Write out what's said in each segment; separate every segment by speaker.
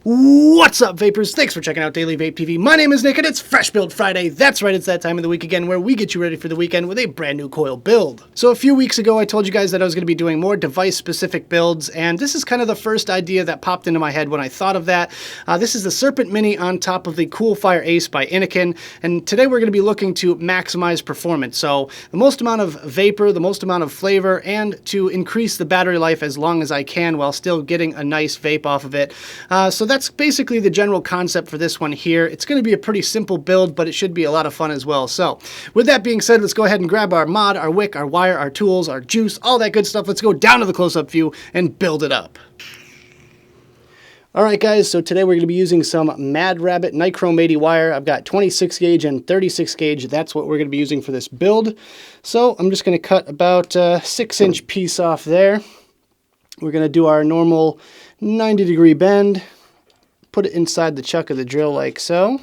Speaker 1: What's up, vapors? Thanks for checking out Daily Vape TV. My name is Nick, and it's Fresh Build Friday. That's right, it's that time of the week again where we get you ready for the weekend with a brand new coil build. So a few weeks ago, I told you guys that I was going to be doing more device-specific builds, and this is kind of the first idea that popped into my head when I thought of that. This is the Serpent Mini on top of the Coolfire ACE by Anakin, and today we're going to be looking to maximize performance. So the most amount of vapor, the most amount of flavor, and to increase the battery life as long as I can while still getting a nice vape off of it. So that's basically the general concept for this one here. It's going to be a pretty simple build, but it should be a lot of fun as well. So with that being said, let's go ahead and grab our mod, our wick, our wire, our tools, our juice, all that good stuff. Let's go down to the close-up view and build it up. Alright guys, so today we're going to be using some Mad Rabbit Nichrome 80 wire. I've got 26 gauge and 36 gauge. That's what we're going to be using for this build. So I'm just going to cut about a 6-inch piece off there. We're going to do our normal 90-degree bend. Put it inside the chuck of the drill like so.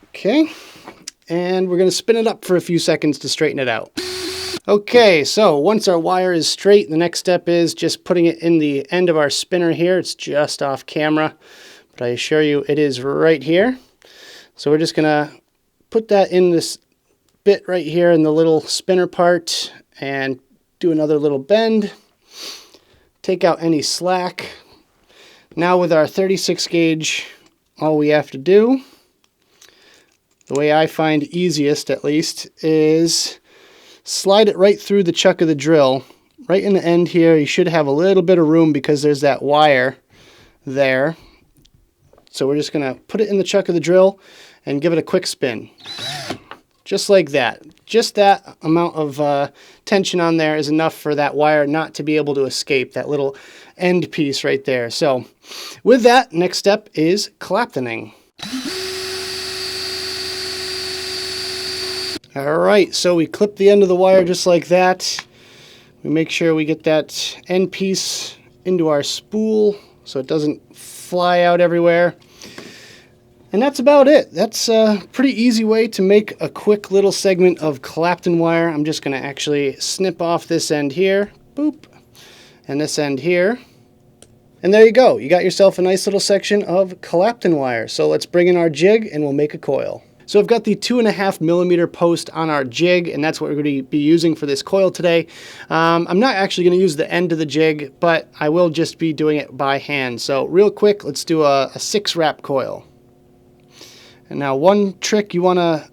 Speaker 1: Okay, and we're going to spin it up for a few seconds to straighten it out. Okay, so once our wire is straight, the next step is just putting it in the end of our spinner here. It's just off camera, but I assure you it is right here. So we're just going to put that in this bit right here in the little spinner part and do another little bend. Take out any slack. Now with our 36 gauge, all we have to do, the way I find easiest at least, is slide it right through the chuck of the drill. Right in the end here, you should have a little bit of room because there's that wire there. So we're just going to put it in the chuck of the drill and give it a quick spin. Just like that. Just that amount of tension on there is enough for that wire not to be able to escape, that little end piece right there. So with that, next step is claptoning. Alright, so we clip the end of the wire just like that. We make sure we get that end piece into our spool so it doesn't fly out everywhere. And that's about it. That's a pretty easy way to make a quick little segment of clapton wire. I'm just going to actually snip off this end here, boop, and this end here. And there you go. You got yourself a nice little section of clapton wire. So let's bring in our jig and we'll make a coil. So I've got the 2.5 millimeter post on our jig, and that's what we're going to be using for this coil today. I'm not actually going to use the end of the jig, but I will just be doing it by hand. So real quick, let's do a 6-wrap coil. And now one trick you want to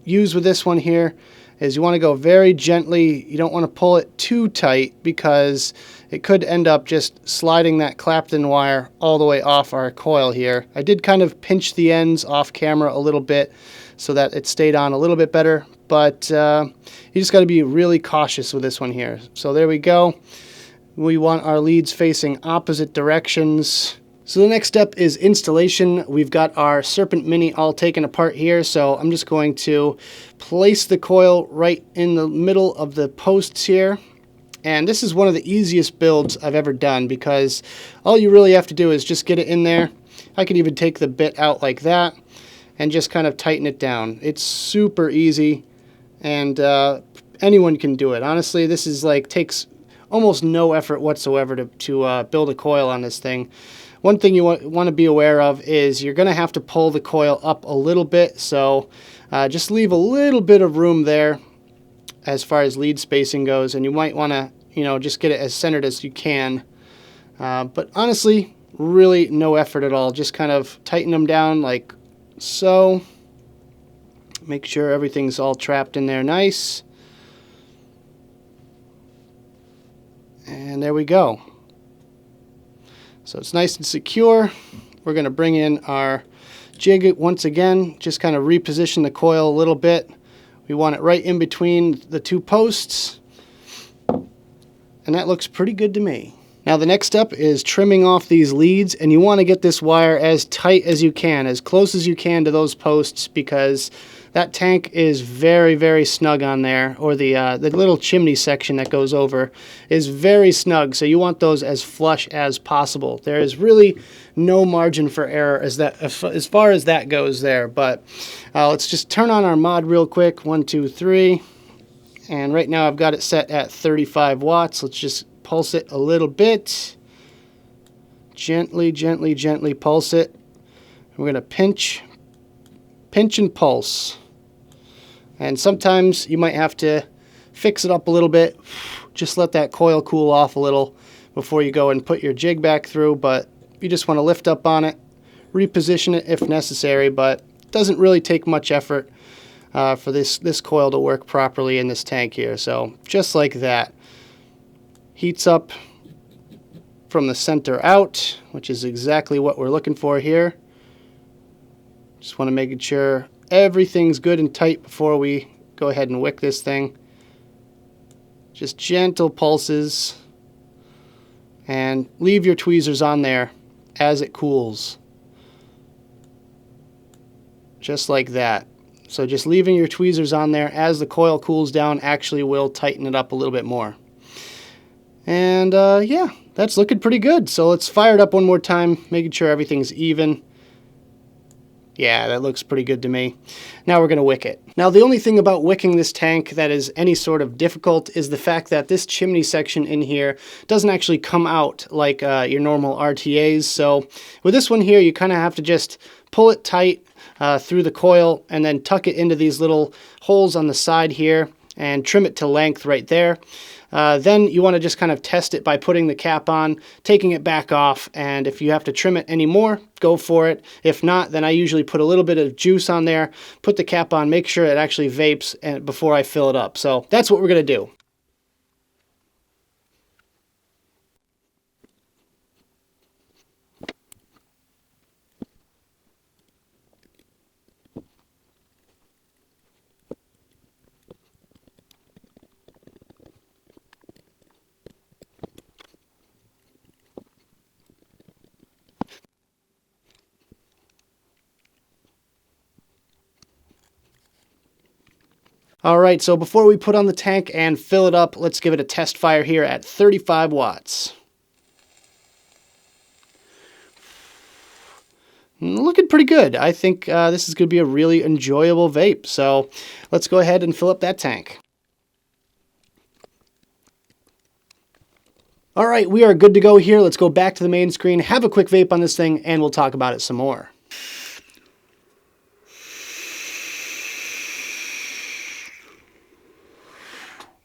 Speaker 1: use with this one here is you want to go very gently. You don't want to pull it too tight because it could end up just sliding that clapton wire all the way off our coil here. I did kind of pinch the ends off camera a little bit so that it stayed on a little bit better, but you just got to be really cautious with this one here. So there we go. We want our leads facing opposite directions. So the next step is installation. We've got our Serpent Mini all taken apart here, so I'm just going to place the coil right in the middle of the posts here. And this is one of the easiest builds I've ever done because all you really have to do is just get it in there. I could even take the bit out like that and just kind of tighten it down. It's super easy, and anyone can do it. Honestly, this is like takes almost no effort whatsoever to build a coil on this thing. One thing you want to be aware of is you're going to have to pull the coil up a little bit, so just leave a little bit of room there as far as lead spacing goes, and you might want to, just get it as centered as you can. But honestly, really no effort at all. Just kind of tighten them down like so. Make sure everything's all trapped in there nice. And there we go. So it's nice and secure. We're going to bring in our jig once again, just kind of reposition the coil a little bit. We want it right in between the two posts, and that looks pretty good to me. Now the next step is trimming off these leads, and you want to get this wire as tight as you can, as close as you can to those posts, because that tank is very, very snug on there, or the little chimney section that goes over is very snug, so you want those as flush as possible. There is really no margin for error as far as that goes there, but let's just turn on our mod real quick. 1, 2, 3, and right now I've got it set at 35 watts. Let's just pulse it a little bit. gently, gently, gently pulse it. We're going to pinch and pulse. And sometimes you might have to fix it up a little bit. Just let that coil cool off a little before you go and put your jig back through, but you just want to lift up on it, reposition it if necessary, but it doesn't really take much effort for this coil to work properly in this tank here. So just like that. Heats up from the center out, which is exactly what we're looking for here. Just want to make sure everything's good and tight before we go ahead and wick this thing. Just gentle pulses, and leave your tweezers on there as it cools. Just like that. So just leaving your tweezers on there as the coil cools down actually will tighten it up a little bit more. And yeah, that's looking pretty good. So let's fire it up one more time, making sure everything's even. Yeah, that looks pretty good to me. Now we're going to wick it. Now the only thing about wicking this tank that is any sort of difficult is the fact that this chimney section in here doesn't actually come out like your normal RTAs. So with this one here, you kind of have to just pull it tight through the coil and then tuck it into these little holes on the side here and trim it to length right there. Then you want to just kind of test it by putting the cap on, taking it back off, and if you have to trim it anymore, go for it. If not, then I usually put a little bit of juice on there, put the cap on, make sure it actually vapes before I fill it up. So that's what we're going to do. All right, so before we put on the tank and fill it up, let's give it a test fire here at 35 watts. Looking pretty good. I think this is going to be a really enjoyable vape. So let's go ahead and fill up that tank. All right, we are good to go here. Let's go back to the main screen, have a quick vape on this thing, and we'll talk about it some more.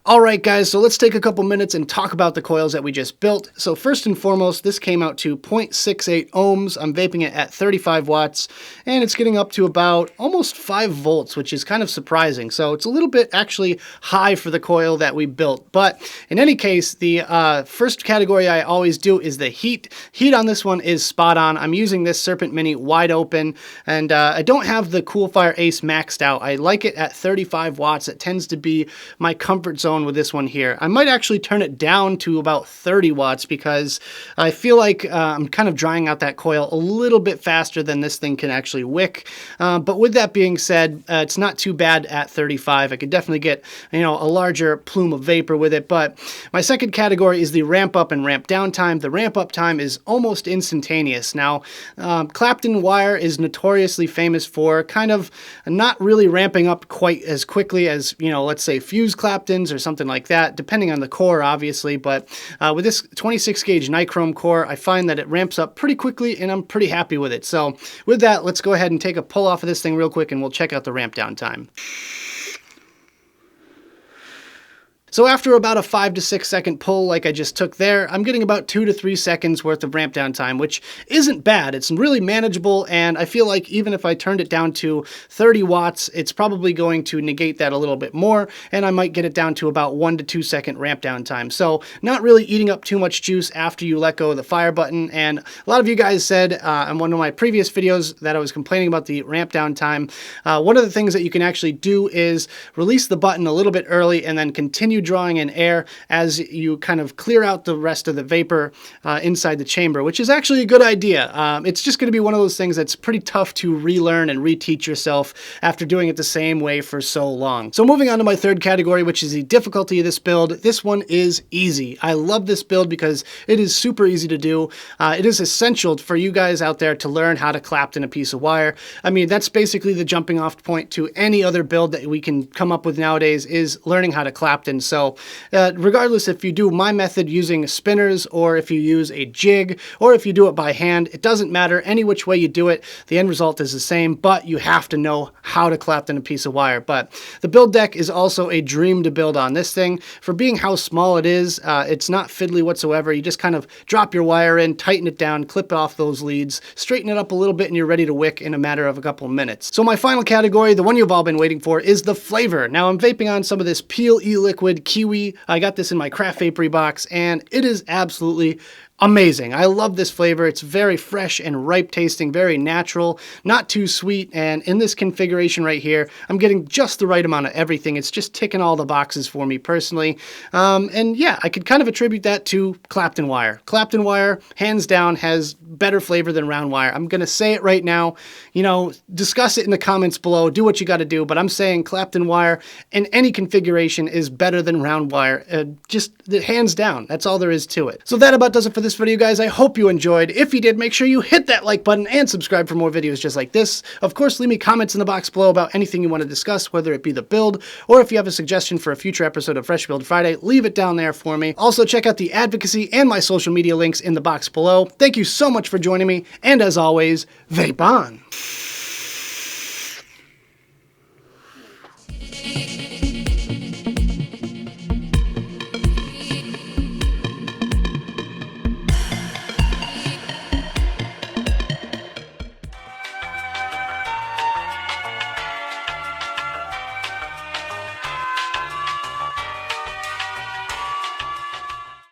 Speaker 1: Alright guys, so let's take a couple minutes and talk about the coils that we just built. So first and foremost, this came out to 0.68 ohms. I'm vaping it at 35 watts, and it's getting up to about almost 5 volts, which is kind of surprising. So it's a little bit actually high for the coil that we built. But in any case, the first category I always do is the heat. Heat on this one is spot on. I'm using this Serpent Mini wide open, and I don't have the Coolfire ACE maxed out. I like it at 35 watts. It tends to be my comfort zone with this one here. I might actually turn it down to about 30 watts because I feel like I'm kind of drying out that coil a little bit faster than this thing can actually wick. But with that being said, it's not too bad at 35. I could definitely get, you know, a larger plume of vapor with it. But my second category is the ramp up and ramp down time. The ramp up time is almost instantaneous. Now, Clapton wire is notoriously famous for kind of not really ramping up quite as quickly as, you know, let's say fused Claptons or something like that, depending on the core, obviously. But with this 26 gauge nichrome core, I find that it ramps up pretty quickly, and I'm pretty happy with it. So with that, let's go ahead and take a pull off of this thing real quick, and we'll check out the ramp down time. So after about a 5 to 6 second pull like I just took there, I'm getting about 2 to 3 seconds worth of ramp down time, which isn't bad. It's really manageable, and I feel like even if I turned it down to 30 watts, it's probably going to negate that a little bit more, and I might get it down to about 1 to 2 second ramp down time. So not really eating up too much juice after you let go of the fire button. And a lot of you guys said in one of my previous videos that I was complaining about the ramp down time. One of the things that you can actually do is release the button a little bit early and then continue drawing in air as you kind of clear out the rest of the vapor inside the chamber, which is actually a good idea. It's just going to be one of those things that's pretty tough to relearn and reteach yourself after doing it the same way for so long. So moving on to my third category, which is the difficulty of this build. This one is easy. I love this build because it is super easy to do. It is essential for you guys out there to learn how to clapton a piece of wire. I mean, that's basically the jumping off point to any other build that we can come up with nowadays, is learning how to clapton. So So regardless if you do my method using spinners, or if you use a jig, or if you do it by hand, it doesn't matter. Any which way you do it, the end result is the same, but you have to know how to clapton a piece of wire. But the build deck is also a dream to build on. This thing, for being how small it is, it's not fiddly whatsoever. You just kind of drop your wire in, tighten it down, clip off those leads, straighten it up a little bit, and you're ready to wick in a matter of a couple of minutes. So my final category, the one you've all been waiting for, is the flavor. Now I'm vaping on some of this Peel e-liquid kiwi. I got this in my craft vapery box, and it is absolutely amazing. I love this flavor. It's very fresh and ripe tasting, very natural, not too sweet, and in this configuration right here, I'm getting just the right amount of everything. It's just ticking all the boxes for me personally. And yeah, I could kind of attribute that to clapton wire. Clapton wire, hands down, has better flavor than round wire. I'm going to say it right now. You know, discuss it in the comments below. Do what you got to do, but I'm saying clapton wire in any configuration is better than round wire. Just hands down. That's all there is to it. So that about does it for this video, guys. I hope you enjoyed. If you did, make sure you hit that like button and subscribe for more videos just like this. Of course, leave me comments in the box below about anything you want to discuss, whether it be the build, or if you have a suggestion for a future episode of Fresh Build Friday, leave it down there for me. Also, check out the advocacy and my social media links in the box below. Thank you so much for joining me, and as always, vape on!